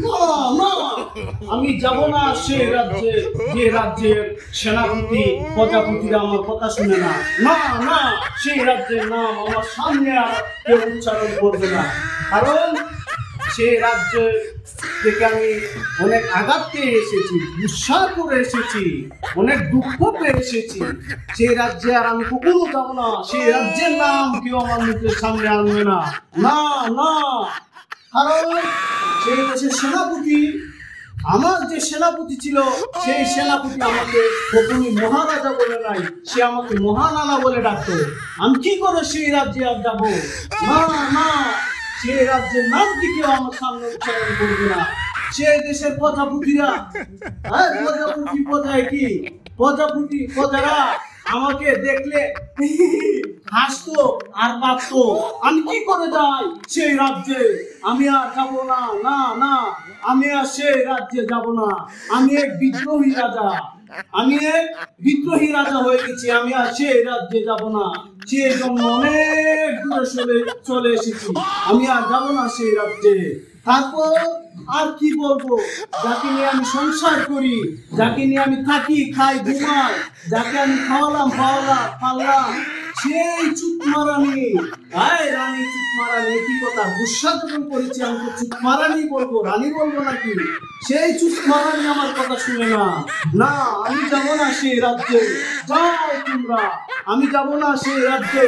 না না, আমি যাব না সেই রাজ্যে যে রাজ্যের সেনাপতি প্রজাপতিরা আমার কথা শুনে না। না না, সেই রাজ্যের নাম আমার সামনে আর কেউ উচ্চারণ করবে না। কারণ সেই রাজ্য থেকে আমি অনেক আঘাত পেয়ে এসেছি, গুসা করে এসেছি, অনেক দুঃখ পেয়ে এসেছি। সেই রাজ্যে আর আমি কখনো যাব না। সেই রাজ্যের নাম কেউ আমার মুখের সামনে আনবে না। না না, কারণ সেই দেশের সেনাপতি, আমার যে সেনাপতি ছিল সেই সেনাপতি আমাকে কখনোই মহারাজা বলে নাই, সে আমাকে মহানানা বলে ডাকতো। আমি কি করে সেই রাজ্যে আর যাবো? না না, সেই রাজ্যের নাম কি কেউ আমার সামনে উচ্চারণ করবে না। সেই দেশের প্রজাপতিরা, প্রজাপতি প্রজায় কি, প্রজাপতি প্রজারা আমাকে দেখলে হাসতো আর কাঁদতো। আমি কি করে যাই সেই রাজ্যে? আমি আর যাব না। না না, আমি আর সেই রাজ্যে যাব না। আমি এক বিদ্রোহী রাজা, আমি এক বিদ্রোহী রাজা হয়ে গেছি। আমি আর সেই রাজ্যে যাব না। সেই জন্য অনেক দূরে চলে এসেছি। আমি আর যাব না সেই রাজ্যে। তারপর আর কি বলবো, যাকে নিয়ে আমি সংসার করি, যাকে নিয়ে আমি থাকি, খাই, ঘুমাই, যাকে আমি খাওয়ালাম পাললাম, সেই চুতমারানি, রানী চুতমারানি। কি কথা, গুসা যখন করেছি আমি তো চুতমারানি বলবো, রানী বলবো নাকি? সেই চুতমারানি আমার কথা শুনে না। না, আমি যাব না সেই রাজ্যে। যাও তোমরা, আমি যাব না সেই রাজ্যে।